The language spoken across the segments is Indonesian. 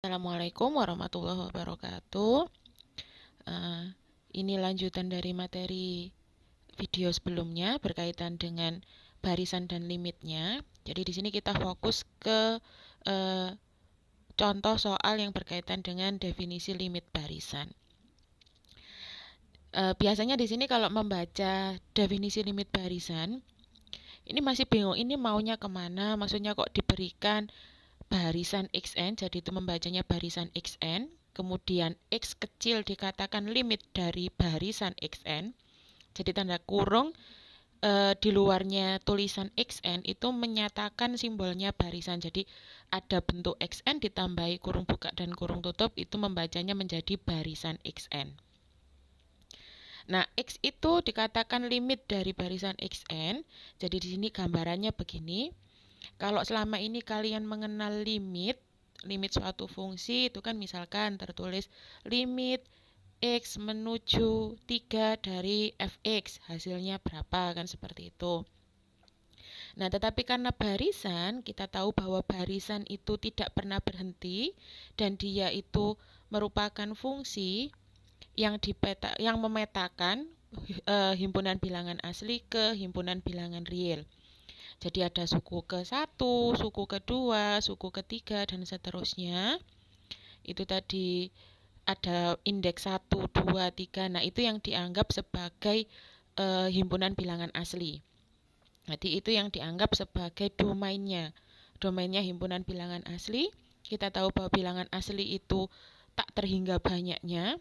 Assalamualaikum warahmatullahi wabarakatuh. Eh, ini lanjutan dari materi video sebelumnya berkaitan dengan barisan dan limitnya. Jadi di sini kita fokus ke eh, contoh soal yang berkaitan dengan definisi limit barisan. Biasanya di sini kalau membaca definisi limit barisan, ini masih bingung, ini maunya kemana? Maksudnya kok diberikan barisan xn, jadi itu membacanya barisan xn, kemudian x kecil dikatakan limit dari barisan xn, jadi tanda kurung di luarnya tulisan xn itu menyatakan simbolnya barisan, jadi ada bentuk xn ditambahi kurung buka dan kurung tutup, itu membacanya menjadi barisan xn. Nah, x itu dikatakan limit dari barisan xn, jadi di sini gambarannya begini. Kalau selama ini kalian mengenal limit suatu fungsi itu kan misalkan tertulis limit x menuju 3 dari fx, hasilnya berapa, kan seperti itu. Nah, tetapi karena barisan, kita tahu bahwa barisan itu tidak pernah berhenti dan dia itu merupakan fungsi yang memetakan himpunan bilangan asli ke himpunan bilangan real. Jadi ada suku ke-1, suku ke-2, suku ke-3, dan seterusnya. Itu tadi ada indeks 1, 2, 3. Nah, itu yang dianggap sebagai himpunan bilangan asli. Jadi itu yang dianggap sebagai domainnya. Domainnya himpunan bilangan asli. Kita tahu bahwa bilangan asli itu tak terhingga banyaknya.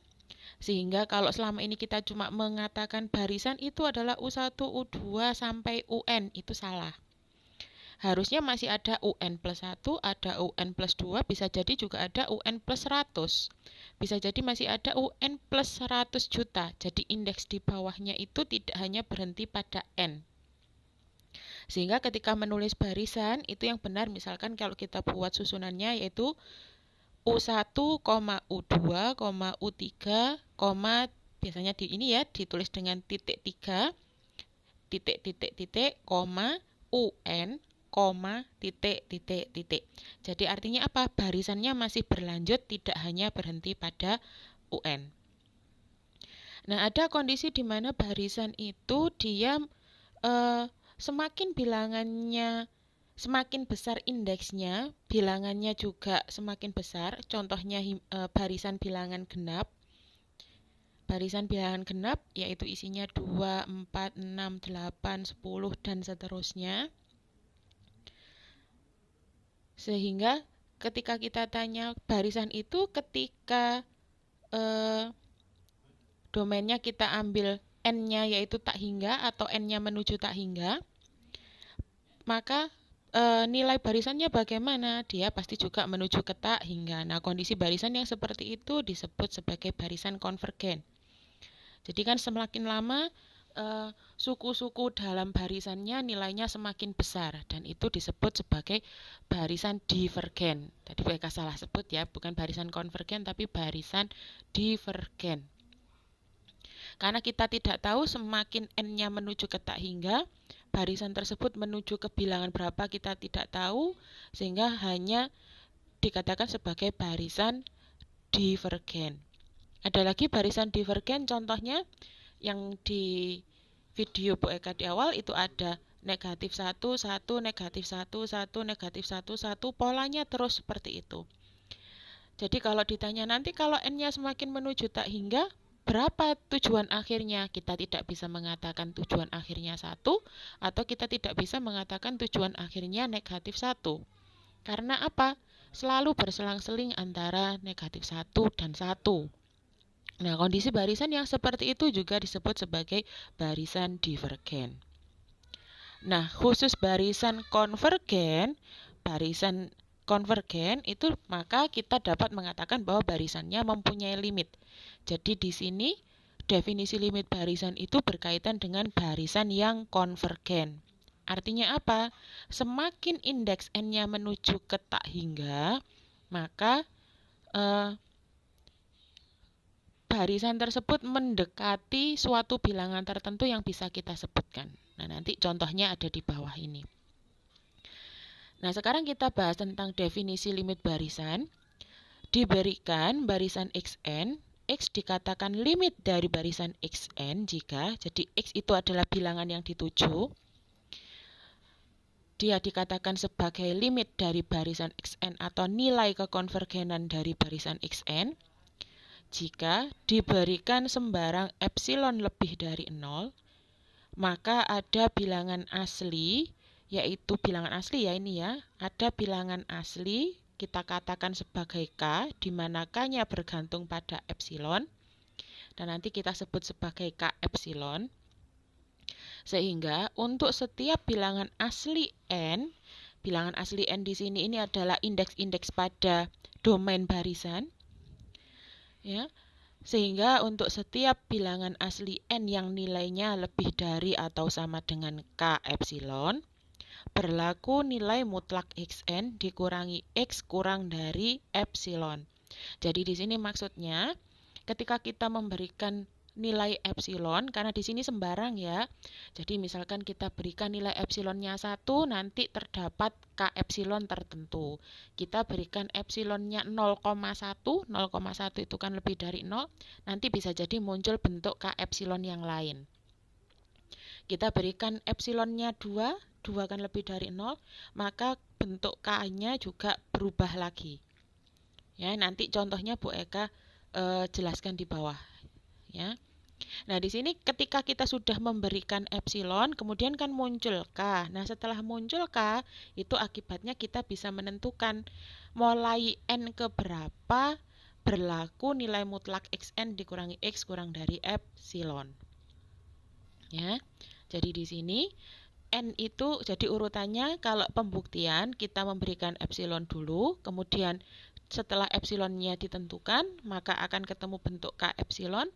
Sehingga kalau selama ini kita cuma mengatakan barisan itu adalah U1, U2 sampai UN, itu salah. Harusnya masih ada UN plus 1, ada UN plus 2, bisa jadi juga ada UN plus 100. Bisa jadi masih ada UN plus 100 juta. Jadi indeks di bawahnya itu tidak hanya berhenti pada N. Sehingga ketika menulis barisan, itu yang benar misalkan kalau kita buat susunannya yaitu U1, U2, U3, biasanya di ini ya ditulis dengan titik 3, titik titik titik, UN, titik titik titik. Jadi artinya apa? Barisannya masih berlanjut, tidak hanya berhenti pada UN. Nah, ada kondisi di mana barisan itu dia semakin bilangannya semakin besar indeksnya, bilangannya juga semakin besar. Contohnya barisan bilangan genap. Barisan bilangan genap yaitu isinya 2, 4, 6, 8, 10 dan seterusnya. Sehingga ketika kita tanya barisan itu ketika domainnya kita ambil n-nya yaitu tak hingga atau n-nya menuju tak hingga, maka nilai barisannya bagaimana? Dia pasti juga menuju ke tak hingga. Nah, kondisi barisan yang seperti itu disebut sebagai barisan konvergen. Jadi kan semakin lama suku-suku dalam barisannya nilainya semakin besar dan itu disebut sebagai barisan divergen. Tadi BK salah sebut ya, bukan barisan konvergen tapi barisan divergen. Karena kita tidak tahu semakin n-nya menuju ke tak hingga, barisan tersebut menuju ke bilangan berapa kita tidak tahu, sehingga hanya dikatakan sebagai barisan divergen. Ada lagi barisan divergen, contohnya yang di video Bu Eka di awal itu ada negatif 1, 1, negatif 1, 1, negatif 1, 1, polanya terus seperti itu. Jadi kalau ditanya nanti kalau n-nya semakin menuju tak hingga, berapa tujuan akhirnya? Kita tidak bisa mengatakan tujuan akhirnya 1, atau kita tidak bisa mengatakan tujuan akhirnya negatif 1. Karena apa? Selalu berselang-seling antara negatif 1 dan 1. Nah, kondisi barisan yang seperti itu juga disebut sebagai barisan divergen. Nah, khusus barisan konvergen itu maka kita dapat mengatakan bahwa barisannya mempunyai limit. Jadi di sini definisi limit barisan itu berkaitan dengan barisan yang konvergen. Artinya apa? Semakin indeks n-nya menuju ke tak hingga, maka barisan tersebut mendekati suatu bilangan tertentu yang bisa kita sebutkan. Nah, nanti contohnya ada di bawah ini. Nah, sekarang kita bahas tentang definisi limit barisan. diberikan barisan xn, x dikatakan limit dari barisan xn jika, jadi x itu adalah bilangan yang dituju, dia dikatakan sebagai limit dari barisan xn atau nilai kekonvergenan dari barisan xn jika diberikan sembarang epsilon lebih dari 0, maka ada bilangan asli, yaitu bilangan asli ya ini ya, ada bilangan asli kita katakan sebagai K, di mana K-nya bergantung pada epsilon, dan nanti kita sebut sebagai K epsilon. Sehingga untuk setiap bilangan asli N di sini ini adalah indeks-indeks pada domain barisan. Ya, sehingga untuk setiap bilangan asli N yang nilainya lebih dari atau sama dengan K epsilon, berlaku nilai mutlak xn dikurangi x kurang dari epsilon. Jadi di sini maksudnya ketika kita memberikan nilai epsilon, karena di sini sembarang ya. Jadi misalkan kita berikan nilai epsilonnya 1, nanti terdapat K epsilon tertentu. Kita berikan epsilonnya 0,1, 0,1 itu kan lebih dari 0, nanti bisa jadi muncul bentuk K epsilon yang lain. Kita berikan epsilonnya 2 kan lebih dari 0, maka bentuk K-nya juga berubah lagi. Ya, nanti contohnya Bu Eka jelaskan di bawah. Ya. Nah, di sini ketika kita sudah memberikan epsilon, kemudian kan muncul K. Nah, setelah muncul K, itu akibatnya kita bisa menentukan mulai N ke berapa berlaku nilai mutlak xn dikurangi x kurang dari epsilon. Ya. Jadi di sini N itu jadi urutannya kalau pembuktian kita memberikan epsilon dulu, kemudian setelah epsilonnya ditentukan, maka akan ketemu bentuk K epsilon.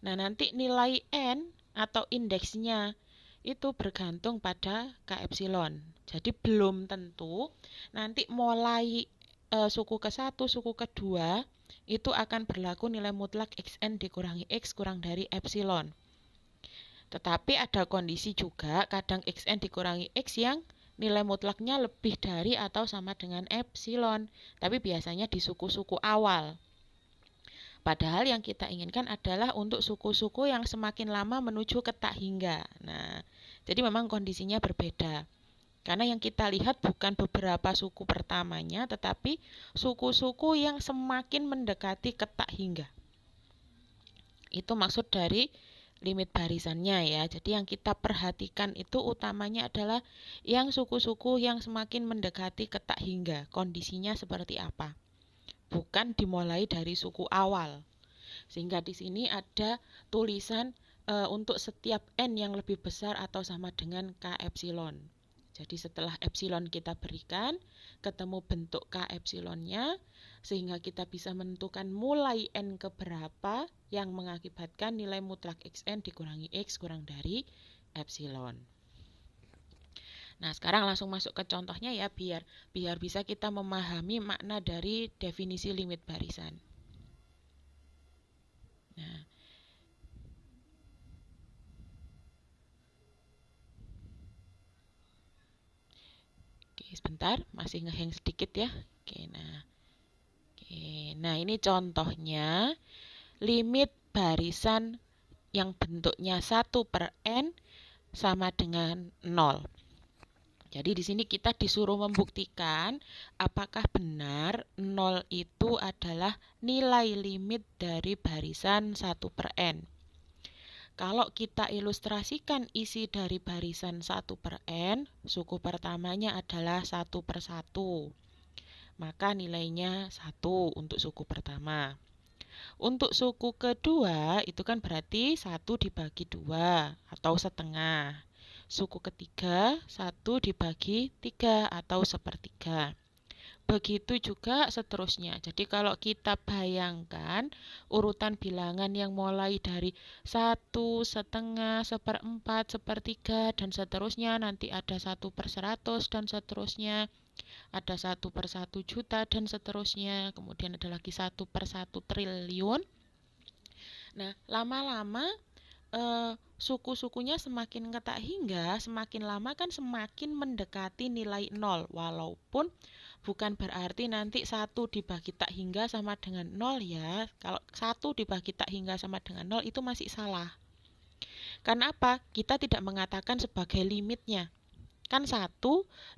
Nah, nanti nilai N atau indeksnya itu bergantung pada K epsilon. Jadi belum tentu nanti mulai suku ke-1, suku ke-2 itu akan berlaku nilai mutlak xn dikurangi x kurang dari epsilon. Tetapi ada kondisi juga kadang xn dikurangi x yang nilai mutlaknya lebih dari atau sama dengan epsilon. Tapi biasanya di suku-suku awal. Padahal yang kita inginkan adalah untuk suku-suku yang semakin lama menuju ke tak hingga. Nah, jadi memang kondisinya berbeda. Karena yang kita lihat bukan beberapa suku pertamanya, tetapi suku-suku yang semakin mendekati ke tak hingga. Itu maksud dari limit barisannya ya. Jadi yang kita perhatikan itu utamanya adalah yang suku-suku yang semakin mendekati ke tak hingga. Kondisinya seperti apa? Bukan dimulai dari suku awal. Sehingga di sini ada tulisan untuk setiap N yang lebih besar atau sama dengan K epsilon. Jadi setelah epsilon kita berikan, ketemu bentuk K epsilonnya, sehingga kita bisa menentukan mulai N ke berapa yang mengakibatkan nilai mutlak xn dikurangi x kurang dari epsilon. Nah, sekarang langsung masuk ke contohnya ya, biar bisa kita memahami makna dari definisi limit barisan. Nah, oke, sebentar, masih ngehang sedikit ya. Nah ini contohnya limit barisan yang bentuknya 1/n sama dengan 0. Jadi di sini kita disuruh membuktikan apakah benar 0 itu adalah nilai limit dari barisan 1/n. Kalau kita ilustrasikan isi dari barisan 1/n, suku pertamanya adalah 1/1. Maka nilainya 1 untuk suku pertama. Untuk suku kedua itu kan berarti 1 dibagi 2 atau setengah. Suku ketiga 1 dibagi 3 atau sepertiga. Begitu juga seterusnya. Jadi kalau kita bayangkan urutan bilangan yang mulai dari 1, setengah, 1/4, sepertiga, dan seterusnya, nanti ada 1/100 dan seterusnya, ada 1/1 juta dan seterusnya, kemudian ada lagi 1/1 triliun. Nah, lama-lama suku-sukunya semakin ketak hingga semakin lama kan semakin mendekati nilai 0, walaupun bukan berarti nanti 1 dibagi tak hingga sama dengan 0 ya. Kalau 1 dibagi tak hingga sama dengan 0 itu masih salah. Karena apa? Kita tidak mengatakan sebagai limitnya. Kan 1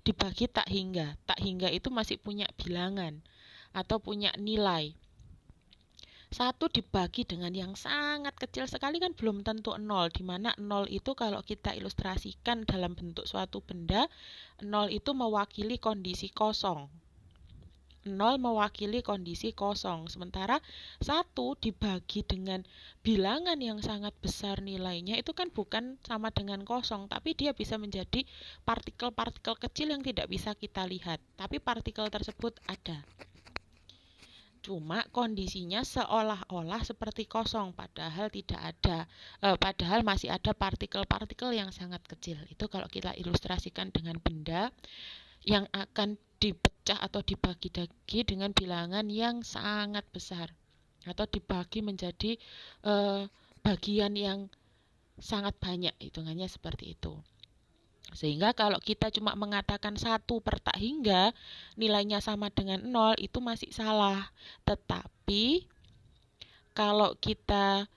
dibagi tak hingga. Tak hingga itu masih punya bilangan atau punya nilai. 1 dibagi dengan yang sangat kecil sekali kan belum tentu 0, di mana 0 itu kalau kita ilustrasikan dalam bentuk suatu benda, 0 itu mewakili kondisi kosong. 0 mewakili kondisi kosong, sementara 1 dibagi dengan bilangan yang sangat besar nilainya itu kan bukan sama dengan kosong, tapi dia bisa menjadi partikel-partikel kecil yang tidak bisa kita lihat, tapi partikel tersebut ada. Cuma kondisinya seolah-olah seperti kosong, padahal tidak ada. Padahal masih ada partikel-partikel yang sangat kecil. Itu kalau kita ilustrasikan dengan benda yang akan dipecah atau dibagi-bagi dengan bilangan yang sangat besar, atau dibagi menjadi bagian yang sangat banyak, hitungannya seperti itu. Sehingga kalau kita cuma mengatakan 1 per tak hingga nilainya sama dengan 0 itu masih salah. Tetapi kalau kita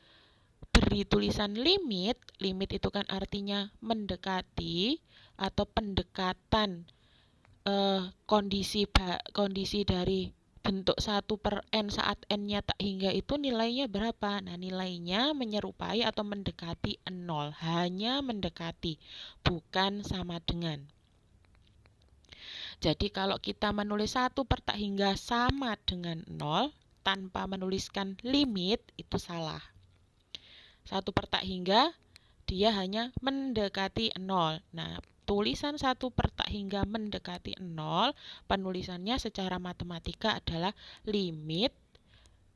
beri tulisan limit, limit itu kan artinya mendekati atau pendekatan kondisi dari bentuk 1 per n saat n-nya tak hingga itu nilainya berapa? Nah, nilainya menyerupai atau mendekati 0. Hanya mendekati, bukan sama dengan. Jadi kalau kita menulis 1 per tak hingga sama dengan 0, tanpa menuliskan limit, itu salah. 1 per tak hingga, dia hanya mendekati 0. Nah, tulisan 1 per tak hingga mendekati 0, penulisannya secara matematika adalah limit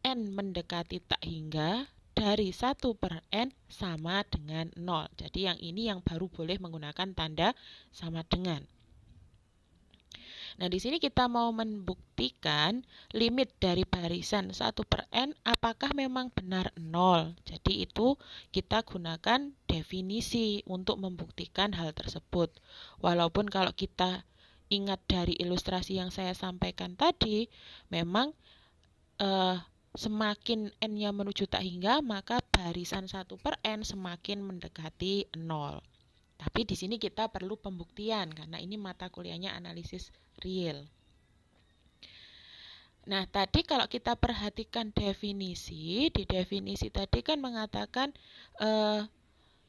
n mendekati tak hingga dari 1 per n sama dengan 0. Jadi yang ini yang baru boleh menggunakan tanda sama dengan. Nah, di sini kita mau membuktikan limit dari barisan 1 per n apakah memang benar 0. Jadi itu kita gunakan definisi untuk membuktikan hal tersebut. Walaupun kalau kita ingat dari ilustrasi yang saya sampaikan tadi, memang semakin n-nya menuju tak hingga, maka barisan 1 per n semakin mendekati 0. Tapi di sini kita perlu pembuktian karena ini mata kuliahnya analisis real. Nah, tadi kalau kita perhatikan definisi, di definisi tadi kan mengatakan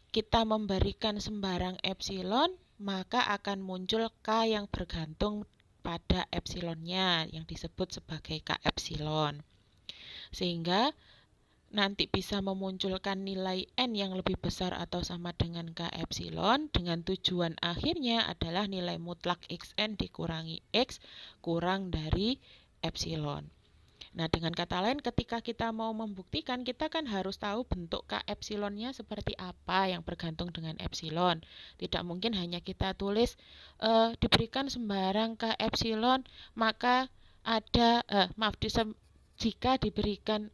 kita memberikan sembarang epsilon, maka akan muncul K yang bergantung pada epsilonnya yang disebut sebagai K epsilon. Sehingga nanti bisa memunculkan nilai n yang lebih besar atau sama dengan K epsilon dengan tujuan akhirnya adalah nilai mutlak xn dikurangi x kurang dari epsilon. Nah, dengan kata lain ketika kita mau membuktikan, kita kan harus tahu bentuk K epsilonnya seperti apa yang bergantung dengan epsilon. Tidak mungkin hanya kita tulis diberikan sembarang K epsilon, maka ada jika diberikan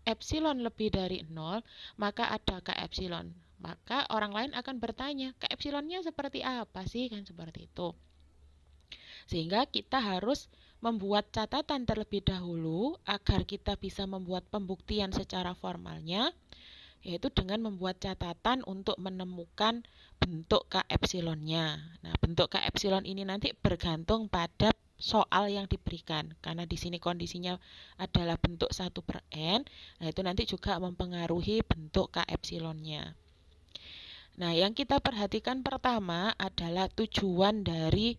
epsilon lebih dari 0, maka ada K epsilon. Maka orang lain akan bertanya, K epsilonnya seperti apa sih? Kan seperti itu. Sehingga kita harus membuat catatan terlebih dahulu agar kita bisa membuat pembuktian secara formalnya, yaitu dengan membuat catatan untuk menemukan bentuk K epsilonnya. Nah, bentuk K epsilon ini nanti bergantung pada soal yang diberikan, karena di sini kondisinya adalah bentuk 1 per n, nah itu nanti juga mempengaruhi bentuk K epsilonnya. Nah, yang kita perhatikan pertama adalah tujuan dari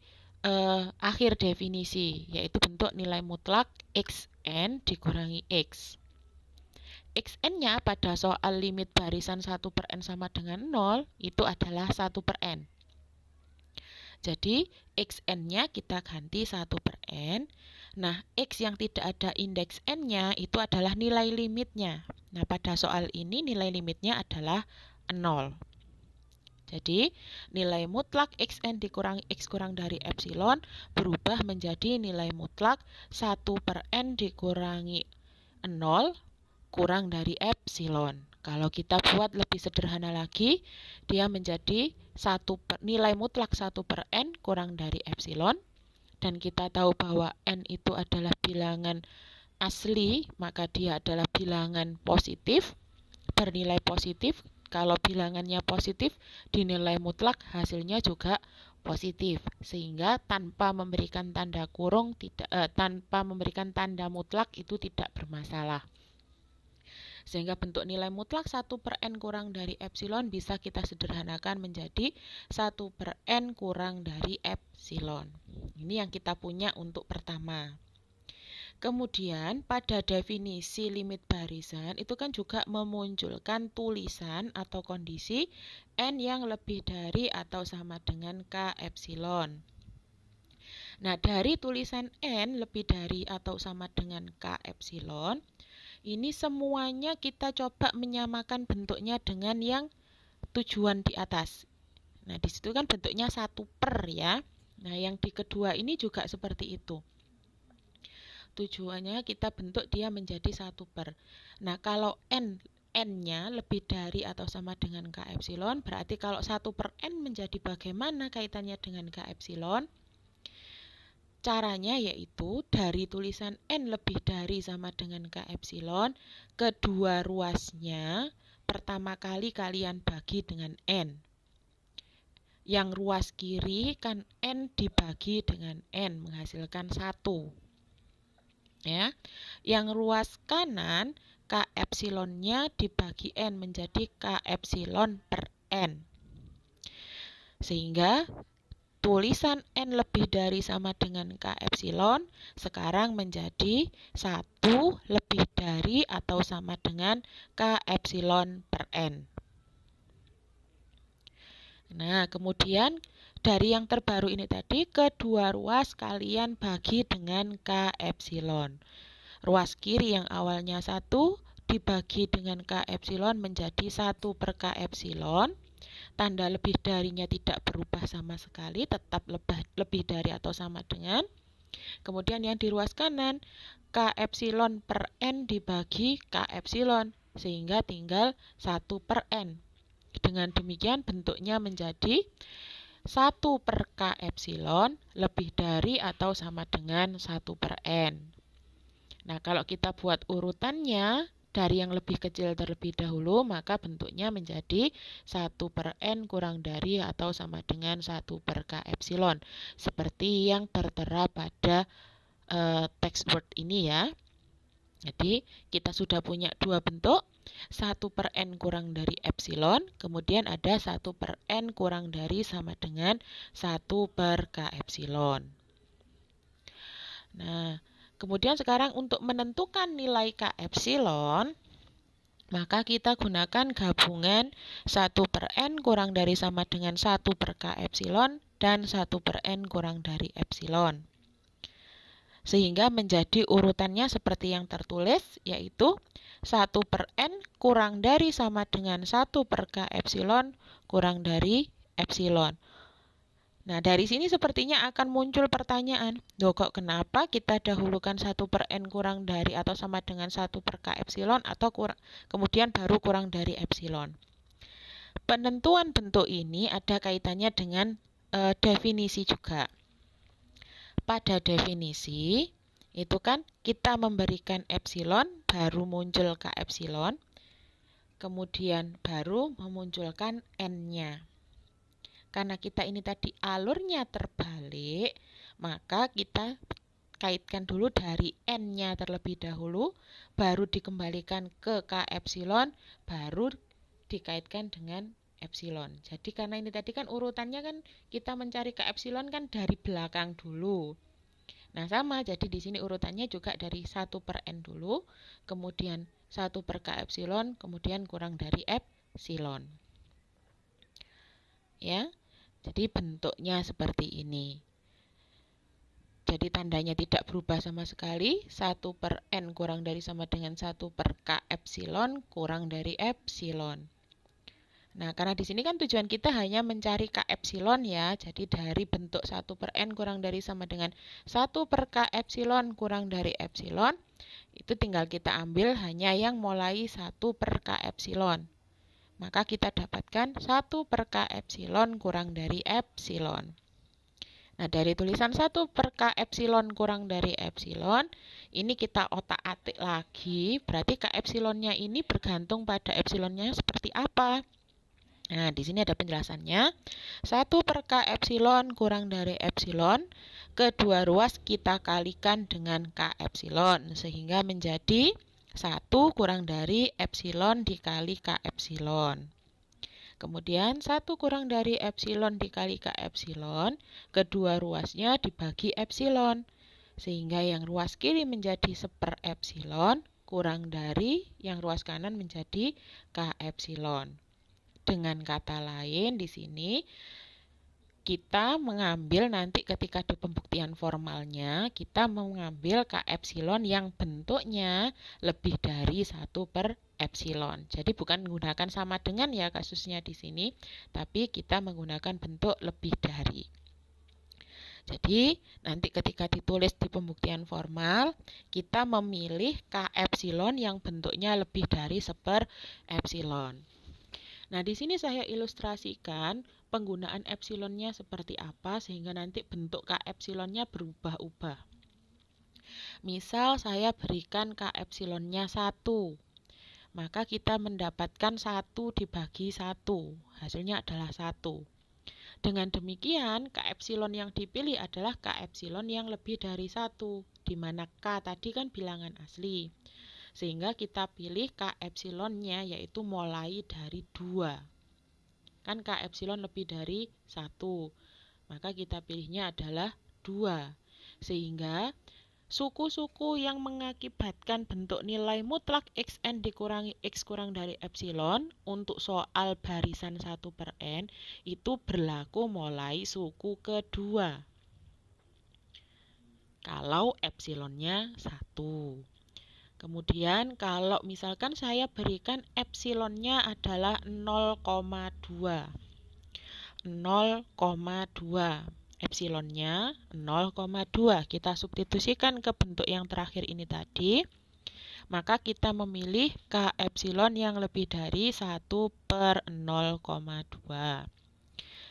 akhir definisi, yaitu bentuk nilai mutlak xn dikurangi x. Xn-nya pada soal limit barisan 1 per n sama dengan 0 itu adalah 1 per n. Jadi, xn-nya kita ganti 1 per n. Nah, x yang tidak ada indeks n-nya itu adalah nilai limitnya. Nah, pada soal ini nilai limitnya adalah 0. Jadi, nilai mutlak xn dikurangi x kurang dari epsilon berubah menjadi nilai mutlak 1 per n dikurangi 0 kurang dari epsilon. Kalau kita buat lebih sederhana lagi, dia menjadi nilai mutlak 1 per n kurang dari epsilon dan kita tahu bahwa N itu adalah bilangan asli, maka dia adalah bilangan positif, bernilai positif. Kalau bilangannya positif, dinilai mutlak, hasilnya juga positif. Sehingga tanpa memberikan tanda kurung, tanpa memberikan tanda mutlak itu tidak bermasalah. Sehingga bentuk nilai mutlak 1 per N kurang dari epsilon bisa kita sederhanakan menjadi 1 per N kurang dari epsilon. Ini yang kita punya untuk pertama. Kemudian pada definisi limit barisan itu kan juga memunculkan tulisan atau kondisi N yang lebih dari atau sama dengan K epsilon. Nah, dari tulisan N lebih dari atau sama dengan K epsilon, ini semuanya kita coba menyamakan bentuknya dengan yang tujuan di atas. Nah, di situ kan bentuknya 1 per ya. Nah, yang di kedua ini juga seperti itu. Tujuannya kita bentuk dia menjadi 1 per. Nah, kalau N-nya lebih dari atau sama dengan K epsilon, berarti kalau 1 per N menjadi bagaimana kaitannya dengan K epsilon? Caranya yaitu dari tulisan N lebih dari sama dengan K epsilon, kedua ruasnya pertama kali kalian bagi dengan N. Yang ruas kiri kan N dibagi dengan N, menghasilkan 1. Ya. Yang ruas kanan K epsilonnya dibagi N menjadi K epsilon per N. Sehingga tulisan N lebih dari sama dengan K epsilon sekarang menjadi 1 lebih dari atau sama dengan K epsilon per N. Nah, kemudian dari yang terbaru ini tadi, kedua ruas kalian bagi dengan K epsilon. Ruas kiri yang awalnya 1 dibagi dengan K epsilon menjadi 1 per K epsilon. Tanda lebih darinya tidak berubah sama sekali, tetap lebih dari atau sama dengan. Kemudian yang di ruas kanan, K epsilon per N dibagi K epsilon, sehingga tinggal 1 per N. Dengan demikian bentuknya menjadi 1 per K epsilon lebih dari atau sama dengan 1 per N. Nah, kalau kita buat urutannya dari yang lebih kecil terlebih dahulu, maka bentuknya menjadi 1 per N kurang dari atau sama dengan 1 per K epsilon. Seperti yang tertera pada text word ini ya. Jadi, kita sudah punya dua bentuk. 1 per N kurang dari epsilon, kemudian ada 1 per N kurang dari sama dengan 1 per K epsilon. Nah, kemudian sekarang untuk menentukan nilai K epsilon, maka kita gunakan gabungan 1 per N kurang dari sama dengan 1 per K epsilon dan 1 per N kurang dari epsilon. Sehingga menjadi urutannya seperti yang tertulis, yaitu 1 per N kurang dari sama dengan 1 per K epsilon kurang dari epsilon. Nah, dari sini sepertinya akan muncul pertanyaan, loh kok kenapa kita dahulukan 1 per N kurang dari atau sama dengan 1 per K epsilon atau kemudian baru kurang dari epsilon. Penentuan bentuk ini ada kaitannya dengan definisi juga. Pada definisi, itu kan kita memberikan epsilon, baru muncul K epsilon, kemudian baru memunculkan N-nya. Karena kita ini tadi alurnya terbalik, maka kita kaitkan dulu dari N-nya terlebih dahulu, baru dikembalikan ke K epsilon, baru dikaitkan dengan epsilon. Jadi karena ini tadi kan urutannya kan kita mencari K epsilon kan dari belakang dulu. Nah, sama, jadi di sini urutannya juga dari 1 per N dulu, kemudian 1 per K epsilon, kemudian kurang dari epsilon. Ya, jadi bentuknya seperti ini. Jadi tandanya tidak berubah sama sekali, 1 per N kurang dari sama dengan 1 per K epsilon kurang dari epsilon. Nah, karena di sini kan tujuan kita hanya mencari K epsilon ya. Jadi dari bentuk 1 per N kurang dari sama dengan 1 per K epsilon kurang dari epsilon, itu tinggal kita ambil hanya yang mulai 1 per K epsilon. Maka kita dapatkan 1 per K epsilon kurang dari epsilon. Nah, dari tulisan 1 per K epsilon kurang dari epsilon, ini kita otak-atik lagi, berarti K epsilonnya ini bergantung pada epsilonnya seperti apa. Nah, di sini ada penjelasannya. 1 per K epsilon kurang dari epsilon, kedua ruas kita kalikan dengan K epsilon, sehingga menjadi 1 kurang dari epsilon dikali K epsilon. Kemudian 1 kurang dari epsilon dikali K epsilon, kedua ruasnya dibagi epsilon, sehingga yang ruas kiri menjadi 1/4 epsilon, kurang dari yang ruas kanan menjadi K epsilon. Dengan kata lain, di sini kita mengambil nanti ketika di pembuktian formalnya, kita mengambil K epsilon yang bentuknya lebih dari 1 per epsilon. Jadi bukan menggunakan sama dengan ya kasusnya di sini, tapi kita menggunakan bentuk lebih dari. Jadi nanti ketika ditulis di pembuktian formal, kita memilih K epsilon yang bentuknya lebih dari 1/4 epsilon. Nah, di sini saya ilustrasikan penggunaan epsilonnya seperti apa sehingga nanti bentuk K epsilonnya berubah-ubah. Misal saya berikan K epsilonnya 1, maka kita mendapatkan 1 dibagi 1, hasilnya adalah 1. Dengan demikian, K epsilon yang dipilih adalah K epsilon yang lebih dari 1, di mana K tadi kan bilangan asli. Sehingga kita pilih K epsilonnya yaitu mulai dari 2. Kan K epsilon lebih dari 1. Maka kita pilihnya adalah 2. Sehingga suku-suku yang mengakibatkan bentuk nilai mutlak Xn dikurangi X kurang dari epsilon untuk soal barisan 1 per N itu berlaku mulai suku kedua. Kalau epsilonnya 1. Kemudian kalau misalkan saya berikan epsilonnya adalah 0,2. 0,2. Epsilonnya 0,2. Kita substitusikan ke bentuk yang terakhir ini tadi. Maka kita memilih K epsilon yang lebih dari 1 per 0,2.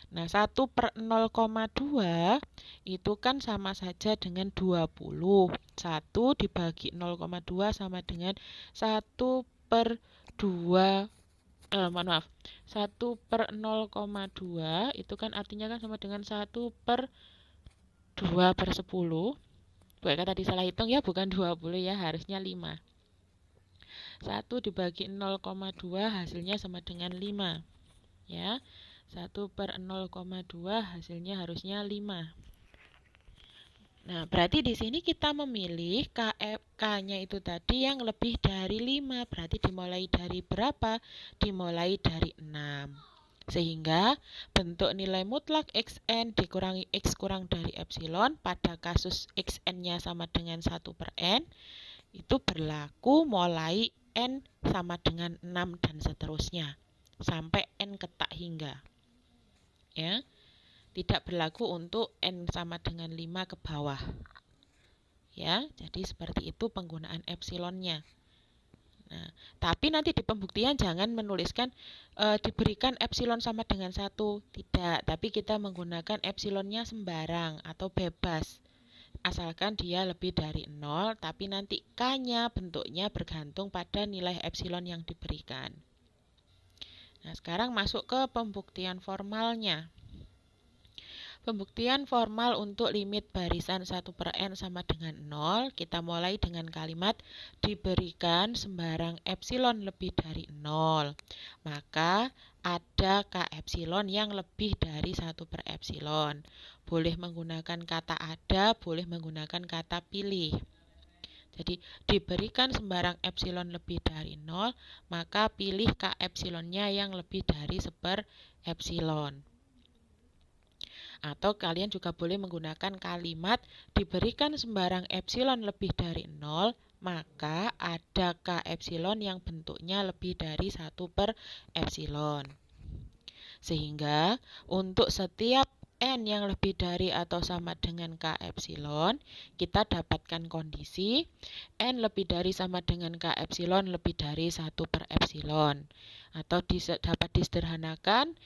Nah, 1 per 0,2 itu kan sama saja dengan 20. 1 dibagi 0,2 sama dengan 1 per 2. 1 per 0,2 itu kan artinya kan sama dengan 1 per 2 per 10. Bukan tadi salah hitung ya, bukan 20 ya, harusnya 5. 1 dibagi 0,2 hasilnya sama dengan 5. Ya. 1 per 0,2 hasilnya harusnya 5. Nah, berarti di sini kita memilih K-nya itu tadi yang lebih dari 5. Berarti dimulai dari berapa? Dimulai dari 6. Sehingga bentuk nilai mutlak Xn dikurangi X kurang dari epsilon pada kasus Xn-nya sama dengan 1 per N itu berlaku mulai N sama dengan 6 dan seterusnya. Sampai N ketak hingga. Ya, tidak berlaku untuk N sama dengan 5 ke bawah. Ya, jadi seperti itu penggunaan epsilonnya. Nah, tapi nanti di pembuktian jangan menuliskan diberikan epsilon sama dengan 1. Tidak, tapi kita menggunakan epsilonnya sembarang atau bebas. Asalkan dia lebih dari 0, tapi nanti K-nya bentuknya bergantung pada nilai epsilon yang diberikan. Nah, sekarang masuk ke pembuktian formalnya. Pembuktian formal untuk limit barisan 1 per N sama dengan 0, kita mulai dengan kalimat diberikan sembarang epsilon lebih dari 0. Maka ada K epsilon yang lebih dari 1 per epsilon. Boleh menggunakan kata ada, boleh menggunakan kata pilih. Jadi diberikan sembarang epsilon lebih dari 0, maka pilih K epsilonnya yang lebih dari 1 per epsilon. Atau kalian juga boleh menggunakan kalimat diberikan sembarang epsilon lebih dari 0, maka ada K epsilon yang bentuknya lebih dari 1 per epsilon. Sehingga untuk setiap N yang lebih dari atau sama dengan K epsilon, kita dapatkan kondisi N lebih dari sama dengan K epsilon lebih dari 1 per epsilon. Atau dapat disederhanakan,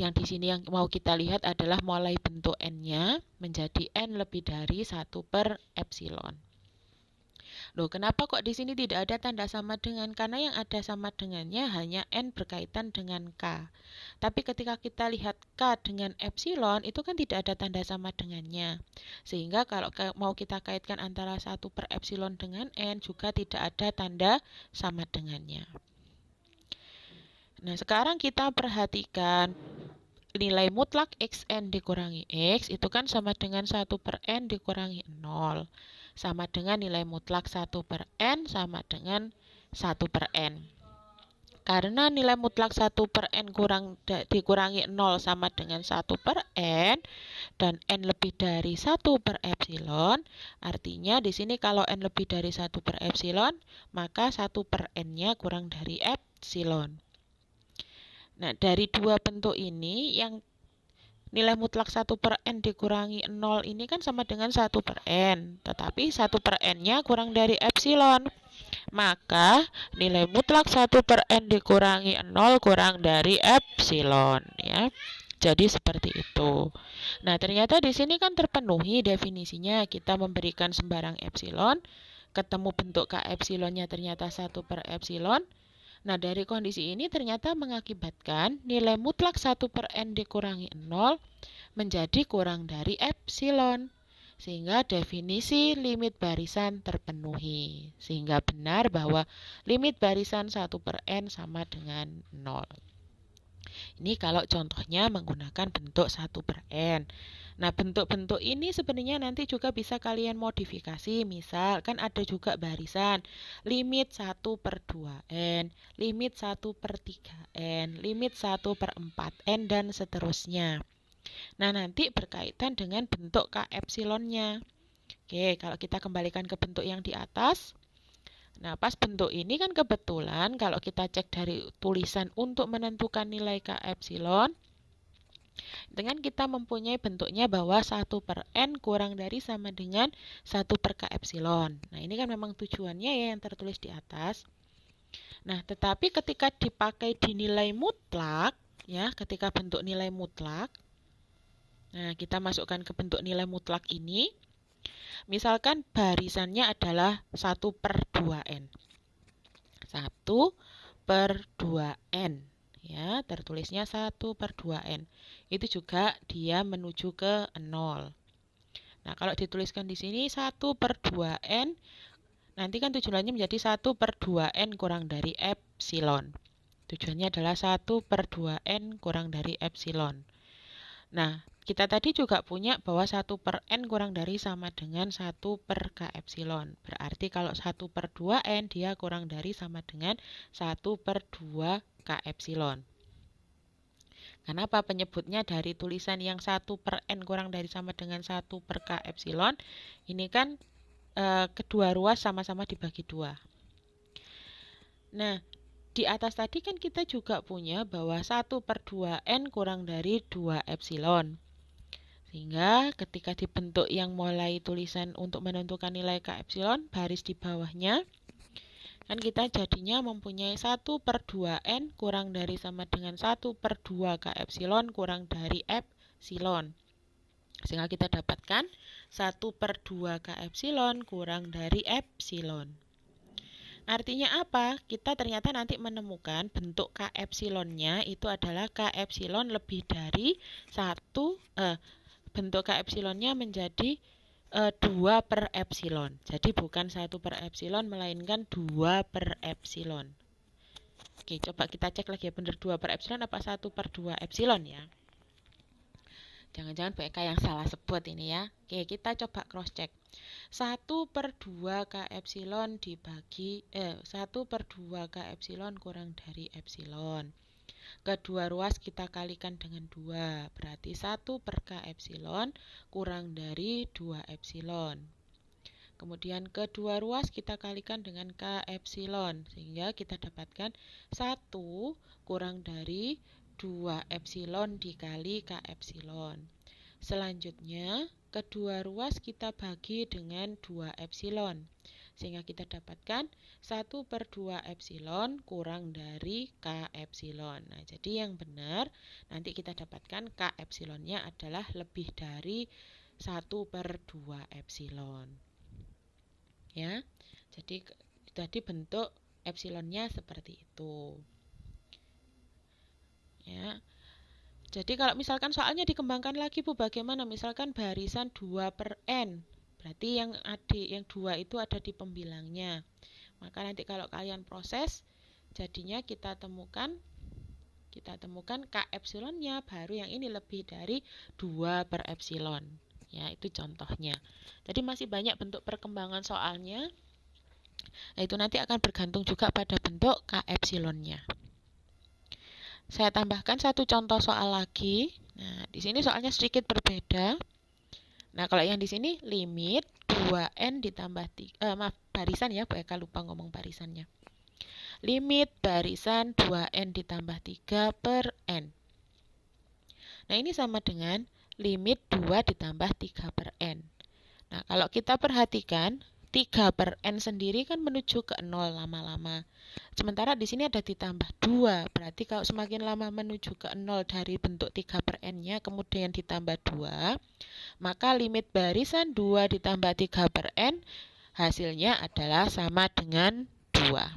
Yang di sini yang mau kita lihat adalah mulai bentuk N-nya menjadi N lebih dari 1 per epsilon. Loh, kenapa kok di sini tidak ada tanda sama dengan? Karena yang ada sama dengannya hanya N berkaitan dengan K. Tapi ketika kita lihat K dengan epsilon, itu kan tidak ada tanda sama dengannya. Sehingga kalau mau kita kaitkan antara 1 per epsilon dengan N, juga tidak ada tanda sama dengannya. Nah, sekarang kita perhatikan nilai mutlak Xn dikurangi X itu kan sama dengan 1 per N dikurangi 0. Sama dengan nilai mutlak 1 per N sama dengan 1 per N. Karena nilai mutlak 1 per N dikurangi 0 sama dengan 1 per N, dan N lebih dari 1 per epsilon, artinya di sini kalau N lebih dari 1 per epsilon, maka 1 per N-nya kurang dari epsilon. Nah, dari dua bentuk ini, yang nilai mutlak 1 per N dikurangi 0 ini kan sama dengan 1 per N. Tetapi 1 per N-nya kurang dari epsilon. Maka nilai mutlak 1 per N dikurangi 0 kurang dari epsilon. Ya. Jadi seperti itu. Nah, ternyata di sini kan terpenuhi definisinya. Kita memberikan sembarang epsilon. Ketemu bentuk K epsilonnya ternyata 1 per epsilon. Nah, dari kondisi ini ternyata mengakibatkan nilai mutlak 1 per N dikurangi 0 menjadi kurang dari epsilon. Sehingga definisi limit barisan terpenuhi. Sehingga benar bahwa limit barisan 1 per N sama dengan 0. Ini kalau contohnya menggunakan bentuk 1 per N. Nah, bentuk-bentuk ini sebenarnya nanti juga bisa kalian modifikasi. Misal, kan ada juga barisan limit 1 per 2N, limit 1 per 3N, limit 1 per 4N, dan seterusnya. Nah, nanti berkaitan dengan bentuk K epsilonnya. Oke, kalau kita kembalikan ke bentuk yang di atas. Nah, pas bentuk ini kan kebetulan kalau kita cek dari tulisan untuk menentukan nilai K epsilon, dengan kita mempunyai bentuknya bahwa 1 per N kurang dari sama dengan 1 per K epsilon. Nah, ini kan memang tujuannya ya yang tertulis di atas. Nah, tetapi ketika dipakai di nilai mutlak, ya, ketika bentuk nilai mutlak, nah, kita masukkan ke bentuk nilai mutlak ini. Misalkan barisannya adalah 1 per 2N. 1 per 2N. Ya, tertulisnya 1 per 2N. Itu juga dia menuju ke 0. Nah, kalau dituliskan di sini 1 per 2N, nanti kan tujuannya menjadi 1 per 2N kurang dari epsilon. Tujuannya adalah 1 per 2N kurang dari epsilon. Nah, kita tadi juga punya bahwa 1 per N kurang dari sama dengan 1 per K epsilon. Berarti kalau 1 per 2N dia kurang dari sama dengan 1 per 2 K epsilon. Kenapa penyebutnya dari tulisan yang 1 per N kurang dari sama dengan 1 per K epsilon? Ini kan kedua ruas sama-sama dibagi 2. Nah, di atas tadi kan kita juga punya bahwa 1 per 2N kurang dari 2 epsilon. Sehingga ketika dibentuk yang mulai tulisan untuk menentukan nilai K epsilon, baris di bawahnya, kan kita jadinya mempunyai 1 per 2N kurang dari sama dengan 1 per 2 K epsilon kurang dari epsilon. Sehingga kita dapatkan 1 per 2 K epsilon kurang dari epsilon. Artinya apa? Kita ternyata nanti menemukan bentuk K epsilonnya itu adalah K epsilon lebih dari 1, bentuk K epsilonnya menjadi 2 per epsilon. Jadi bukan 1 per epsilon, melainkan 2 per epsilon. Oke, coba kita cek lagi ya, benar 2 per epsilon apa 1 per 2 epsilon ya. Jangan-jangan BK yang salah sebut ini ya. Oke, kita coba cross check. 1 per 2 K epsilon dibagi 1 per 2 K epsilon kurang dari epsilon. Kedua ruas kita kalikan dengan 2, berarti 1 per K epsilon kurang dari 2 epsilon. Kemudian kedua ruas kita kalikan dengan K epsilon, sehingga kita dapatkan 1 kurang dari 2 epsilon dikali K epsilon. Selanjutnya, kedua ruas kita bagi dengan 2 epsilon, Sehingga kita dapatkan 1/2 epsilon kurang dari K epsilon. Nah, jadi yang benar nanti kita dapatkan K epsilonnya adalah lebih dari 1/2 epsilon. Ya, jadi bentuk epsilonnya seperti itu. Ya. Jadi kalau misalkan soalnya dikembangkan lagi Bu, bagaimana? Misalkan barisan 2/n. Berarti yang 2 itu ada di pembilangnya. Maka nanti kalau kalian proses, jadinya kita temukan K epsilonnya baru yang ini lebih dari 2/epsilon. Ya, itu contohnya. Jadi masih banyak bentuk perkembangan soalnya. Itu nanti akan bergantung juga pada bentuk K epsilonnya. Saya tambahkan satu contoh soal lagi. Nah, di sini soalnya sedikit berbeda. Nah, kalau yang di sini limit 2n ditambah 3, barisan ya, Bu Eka lupa ngomong barisannya. Limit barisan 2n ditambah 3/n. Nah, ini sama dengan limit 2 ditambah 3/n. Nah, kalau kita perhatikan 3/n sendiri kan menuju ke 0 lama-lama. Sementara di sini ada ditambah 2. Berarti kalau semakin lama menuju ke 0 dari bentuk 3/n-nya kemudian ditambah 2, maka limit barisan 2 ditambah 3/n hasilnya adalah sama dengan 2.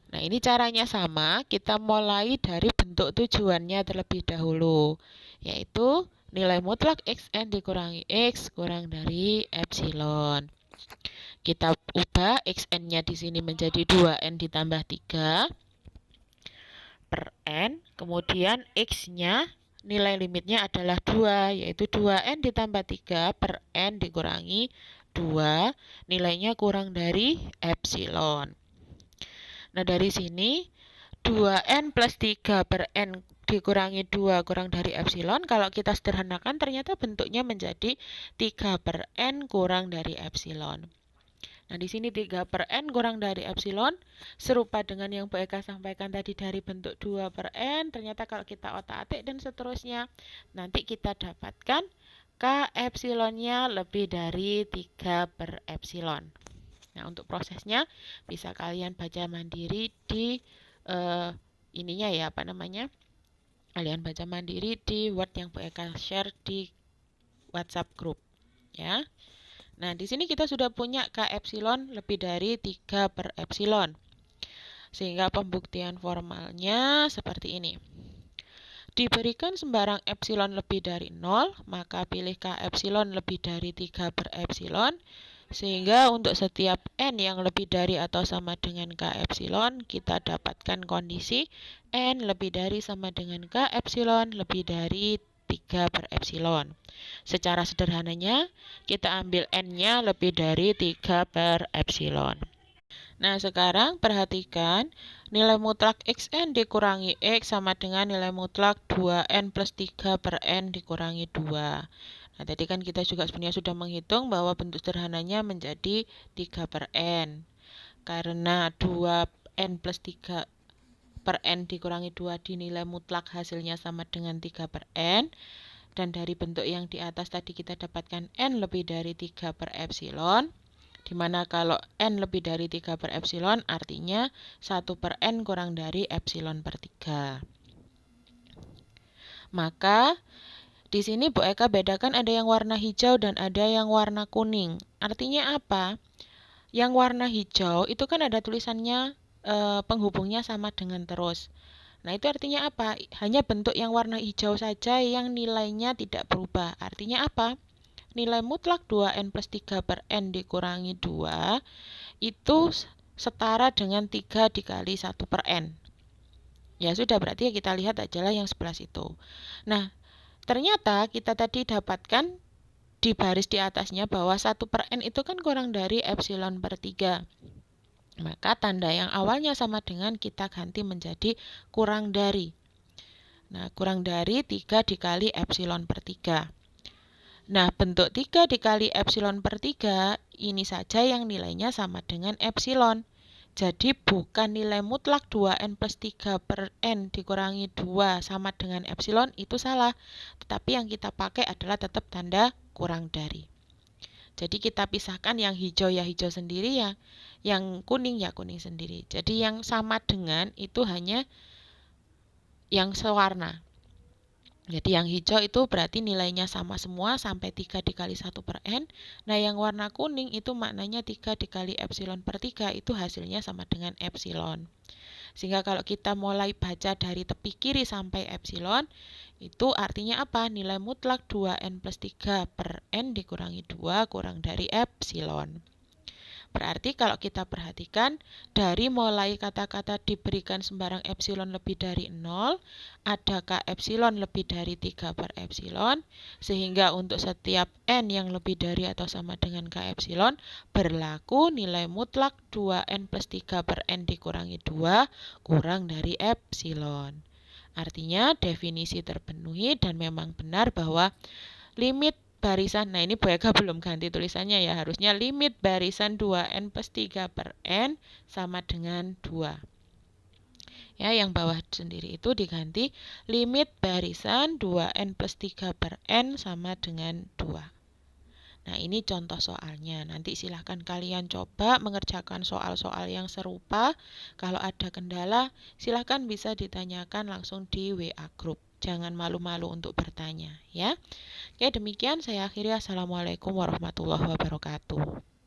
Nah, ini caranya sama. Kita mulai dari bentuk tujuannya terlebih dahulu, yaitu nilai mutlak xn dikurangi x kurang dari epsilon. Kita ubah xn-nya di sini menjadi 2n ditambah 3/n. Kemudian x-nya nilai limitnya adalah 2, yaitu 2n ditambah 3/n dikurangi 2. Nilainya kurang dari epsilon. Nah, dari sini 2n plus 3/n dikurangi 2 kurang dari epsilon. Kalau kita sederhanakan ternyata bentuknya menjadi 3/n kurang dari epsilon. Nah, di sini 3/n kurang dari epsilon serupa dengan yang Bu Eka sampaikan tadi dari bentuk 2/n. Ternyata kalau kita otak-atik dan seterusnya, nanti kita dapatkan K epsilonnya lebih dari 3/epsilon. Nah, untuk prosesnya bisa kalian baca mandiri di ininya ya, kalian baca mandiri di Word yang Bu Eka share di WhatsApp group ya. Nah, di sini kita sudah punya K epsilon lebih dari 3/epsilon. Sehingga pembuktian formalnya seperti ini. Diberikan sembarang epsilon lebih dari 0, maka pilih K epsilon lebih dari 3/epsilon. Sehingga untuk setiap n yang lebih dari atau sama dengan K epsilon, kita dapatkan kondisi n lebih dari sama dengan K epsilon lebih dari 3/epsilon. Secara sederhananya, kita ambil n-nya lebih dari 3/epsilon. Nah, sekarang perhatikan nilai mutlak xn dikurangi x sama dengan nilai mutlak 2n plus 3/n dikurangi 2. Nah, tadi kan kita juga sebenarnya sudah menghitung bahwa bentuk sederhananya menjadi 3/n. Karena 2n plus 3/n dikurangi 2 dinilai mutlak hasilnya sama dengan 3/n. Dan dari bentuk yang di atas tadi kita dapatkan n lebih dari 3/epsilon. Dimana kalau n lebih dari 3/epsilon artinya 1/n kurang dari epsilon per 3. Maka di sini Bu Eka bedakan ada yang warna hijau dan ada yang warna kuning. Artinya apa? Yang warna hijau itu kan ada tulisannya penghubungnya sama dengan terus. Nah, itu artinya apa? Hanya bentuk yang warna hijau saja yang nilainya tidak berubah. Artinya apa? Nilai mutlak 2n plus 3/n dikurangi 2 itu setara dengan 3 dikali 1/n. Ya sudah, berarti kita lihat aja lah yang sebelah situ. Nah, ternyata kita tadi dapatkan di baris di atasnya bahwa 1/n itu kan kurang dari epsilon per 3. Maka tanda yang awalnya sama dengan kita ganti menjadi kurang dari. Nah, kurang dari 3 dikali epsilon per 3. Nah, bentuk 3 dikali epsilon per 3 ini saja yang nilainya sama dengan epsilon. Jadi bukan nilai mutlak 2n plus 3/n dikurangi 2 sama dengan epsilon, itu salah. Tetapi yang kita pakai adalah tetap tanda kurang dari. Jadi kita pisahkan yang hijau ya hijau sendiri ya, yang kuning ya kuning sendiri. Jadi yang sama dengan itu hanya yang sewarna. Jadi yang hijau itu berarti nilainya sama semua sampai 3 dikali 1/n. Nah yang warna kuning itu maknanya 3 dikali epsilon per 3 itu hasilnya sama dengan epsilon. Sehingga kalau kita mulai baca dari tepi kiri sampai epsilon, itu artinya apa? Nilai mutlak 2n plus 3/n dikurangi 2 kurang dari epsilon. Berarti kalau kita perhatikan, dari mulai kata-kata diberikan sembarang epsilon lebih dari 0, adakah epsilon lebih dari 3 per epsilon, sehingga untuk setiap n yang lebih dari atau sama dengan k epsilon, berlaku nilai mutlak 2n plus 3 per n dikurangi 2 kurang dari epsilon. Artinya definisi terpenuhi dan memang benar bahwa limit barisan, nah ini Bu Eka belum ganti tulisannya ya, harusnya limit barisan 2n plus 3/n sama dengan 2. Ya, yang bawah sendiri itu diganti limit barisan 2n plus 3/n sama dengan 2. Nah ini contoh soalnya, nanti silahkan kalian coba mengerjakan soal-soal yang serupa. Kalau ada kendala silahkan bisa ditanyakan langsung di WA Group. Jangan malu-malu untuk bertanya ya. Oke, demikian saya akhiri. Assalamualaikum warahmatullahi wabarakatuh.